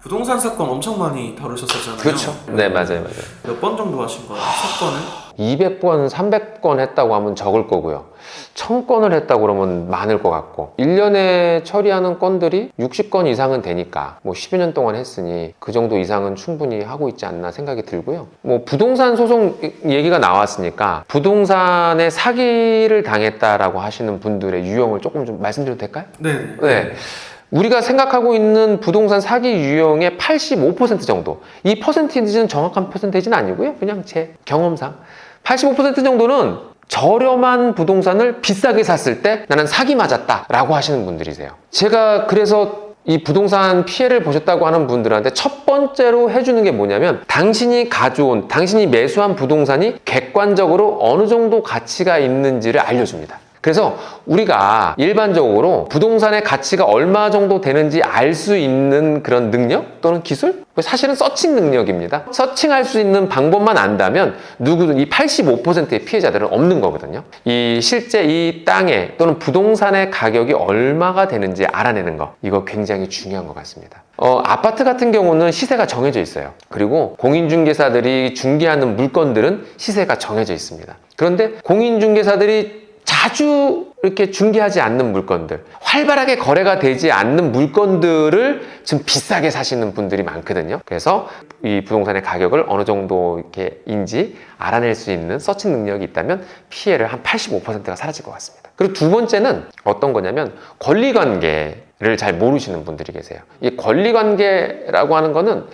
부동산 사건 엄청 많이 다루셨었잖아요. 그렇죠. 네, 맞아요. 몇 번 정도 하신 거예요? 사건을? 200번, 300건 했다고 하면 적을 거고요. 1000건을 했다고 그러면 많을 것 같고, 1년에 처리하는 건들이 60건 이상은 되니까 뭐 10여 년 동안 했으니 그 정도 이상은 충분히 하고 있지 않나 생각이 들고요. 뭐 부동산 소송 얘기가 나왔으니까 부동산에 사기를 당했다라고 하시는 분들의 유형을 조금 좀 말씀드려도 될까요? 네. 우리가 생각하고 있는 부동산 사기 유형의 85% 정도, 이 퍼센티지는 정확한 퍼센테이지는 아니고요, 그냥 제 경험상 85% 정도는 저렴한 부동산을 비싸게 샀을 때 나는 사기 맞았다 라고 하시는 분들이세요. 제가 그래서 이 부동산 피해를 보셨다고 하는 분들한테 첫 번째로 해주는 게 뭐냐면, 당신이 가져온, 당신이 매수한 부동산이 객관적으로 어느 정도 가치가 있는지를 알려줍니다. 그래서 우리가 일반적으로 부동산의 가치가 얼마 정도 되는지 알 수 있는 그런 능력 또는 기술? 사실은 서칭 능력입니다. 서칭할 수 있는 방법만 안다면 누구든 이 85%의 피해자들은 없는 거거든요. 이 실제 이 땅에 또는 부동산의 가격이 얼마가 되는지 알아내는 거, 이거 굉장히 중요한 것 같습니다. 아파트 같은 경우는 시세가 정해져 있어요. 그리고 공인중개사들이 중개하는 물건들은 시세가 정해져 있습니다. 그런데 공인중개사들이 자주 이렇게 중개하지 않는 물건들, 활발하게 거래가 되지 않는 물건들을 좀 비싸게 사시는 분들이 많거든요. 그래서 이 부동산의 가격을 어느 정도 이렇게인지 알아낼 수 있는 서칭 능력이 있다면 피해를 한 85%가 사라질 것 같습니다. 그리고 두 번째는 어떤 거냐면, 권리관계를 잘 모르시는 분들이 계세요. 이 권리관계라고 하는 거는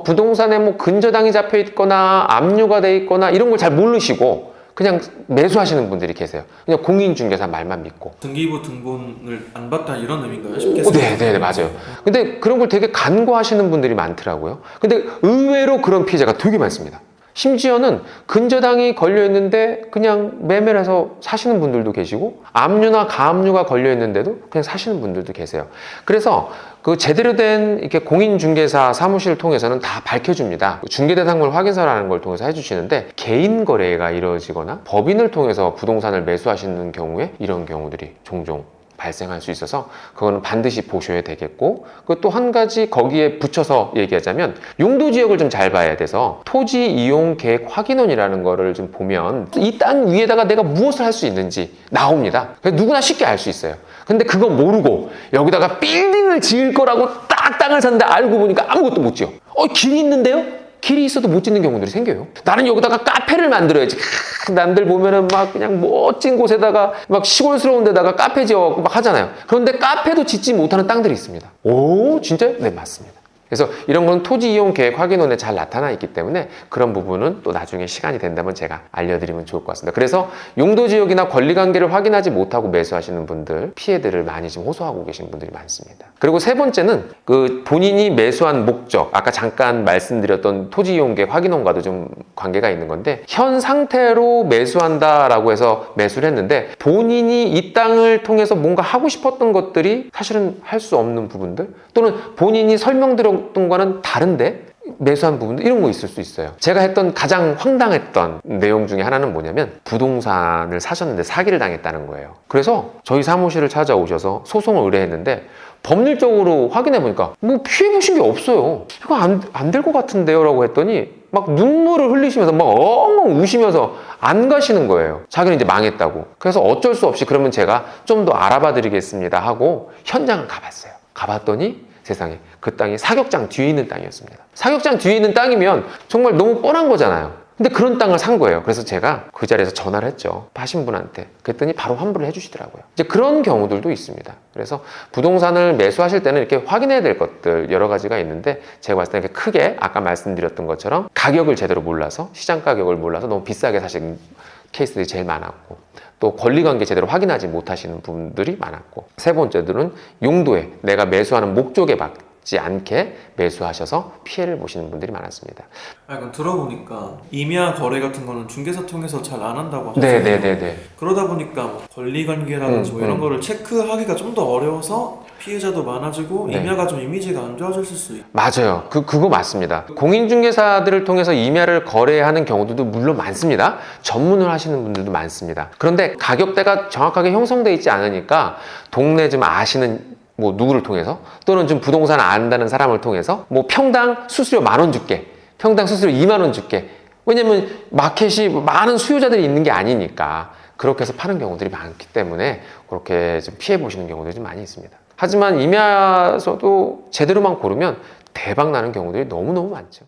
부동산에 뭐 근저당이 잡혀 있거나 압류가 돼 있거나 이런 걸 잘 모르시고 그냥 매수하시는 분들이 계세요. 그냥 공인중개사 말만 믿고. 등기부 등본을 안 받다 이런 의미인가요? 쉽게 생각하면. 네, 맞아요. 근데 그런 걸 되게 간과하시는 분들이 많더라고요. 근데 의외로 그런 피해자가 되게 많습니다. 심지어는 근저당이 걸려있는데 그냥 매매를 해서 사시는 분들도 계시고, 압류나 가압류가 걸려있는데도 그냥 사시는 분들도 계세요. 그래서 그 제대로 된 이렇게 공인중개사 사무실을 통해서는 다 밝혀줍니다. 중개대상물 확인서라는 걸 통해서 해주시는데, 개인 거래가 이루어지거나 법인을 통해서 부동산을 매수하시는 경우에 이런 경우들이 종종 발생할 수 있어서 그거는 반드시 보셔야 되겠고, 그 또 한 가지 거기에 붙여서 얘기하자면, 용도지역을 좀 잘 봐야 돼서 토지 이용 계획 확인원이라는 거를 좀 보면 이 땅 위에다가 내가 무엇을 할 수 있는지 나옵니다. 그래서 누구나 쉽게 알 수 있어요. 근데 그거 모르고 여기다가 빌딩을 지을 거라고 딱 땅을 샀는데 알고 보니까 아무것도 못 지어. 길이 있는데요? 길이 있어도 못 짓는 경우들이 생겨요. 나는 여기다가 카페를 만들어야지. 남들 보면은 막 그냥 멋진 곳에다가 막 시골스러운 데다가 카페 지어갖고 막 하잖아요. 그런데 카페도 짓지 못하는 땅들이 있습니다. 오, 진짜요? 네, 맞습니다. 그래서 이런 건 토지 이용 계획 확인원에 잘 나타나 있기 때문에 그런 부분은 또 나중에 시간이 된다면 제가 알려드리면 좋을 것 같습니다. 그래서 용도지역이나 권리관계를 확인하지 못하고 매수하시는 분들, 피해들을 많이 지금 호소하고 계신 분들이 많습니다. 그리고 세 번째는 그 본인이 매수한 목적, 아까 잠깐 말씀드렸던 토지 이용 계획 확인원과도 좀 관계가 있는 건데, 현 상태로 매수한다라고 해서 매수를 했는데 본인이 이 땅을 통해서 뭔가 하고 싶었던 것들이 사실은 할 수 없는 부분들, 또는 본인이 설명드렸던 거는 다른데 매수한 부분도 이런 거 있을 수 있어요. 제가 했던 가장 황당했던 내용 중에 하나는 뭐냐면, 부동산을 사셨는데 사기를 당했다는 거예요. 그래서 저희 사무실을 찾아오셔서 소송을 의뢰했는데, 법률적으로 확인해 보니까 뭐 피해 보신 게 없어요. 이거 안 될 것 같은데요 라고 했더니 막 눈물을 흘리시면서 막 엉엉 우시면서 안 가시는 거예요. 자기는 이제 망했다고. 그래서 어쩔 수 없이 그러면 제가 좀 더 알아봐 드리겠습니다 하고 현장을 가봤어요. 가봤더니 세상에 그 땅이 사격장 뒤에 있는 땅이었습니다. 사격장 뒤에 있는 땅이면 정말 너무 뻔한 거잖아요. 근데 그런 땅을 산 거예요. 그래서 제가 그 자리에서 전화를 했죠. 파신 분한테. 그랬더니 바로 환불을 해주시더라고요. 이제 그런 경우들도 있습니다. 그래서 부동산을 매수하실 때는 이렇게 확인해야 될 것들 여러 가지가 있는데, 제가 봤을 때 이렇게 크게 아까 말씀드렸던 것처럼 가격을 제대로 몰라서, 시장 가격을 몰라서 너무 비싸게 사신 케이스들이 제일 많았고, 또 권리관계 제대로 확인하지 못하시는 분들이 많았고, 세 번째들은 용도에, 내가 매수하는 목적에 맞지 않게 매수하셔서 피해를 보시는 분들이 많았습니다. 그럼 들어보니까 임야 거래 같은 거는 중개사 통해서 잘 안 한다고 하셨어요. 네. 그러다 보니까 뭐 권리관계라든지 뭐 이런 거를 체크하기가 좀 더 어려워서 피해자도 많아지고 네. 임야가 좀 이미지가 안 좋아졌을 수 있고. 맞아요. 그거 맞습니다. 공인중개사들을 통해서 임야를 거래하는 경우들도 물론 많습니다. 전문을 하시는 분들도 많습니다. 그런데 가격대가 정확하게 형성되어 있지 않으니까 동네 좀 아시는 뭐 누구를 통해서 또는 좀 부동산 안다는 사람을 통해서 뭐 평당 수수료 10,000원 줄게, 평당 수수료 20,000원 줄게. 왜냐면 마켓이 많은 수요자들이 있는 게 아니니까 그렇게 해서 파는 경우들이 많기 때문에 그렇게 좀 피해 보시는 경우들이 좀 많이 있습니다. 하지만 임야에서도 제대로만 고르면 대박 나는 경우들이 너무너무 많죠.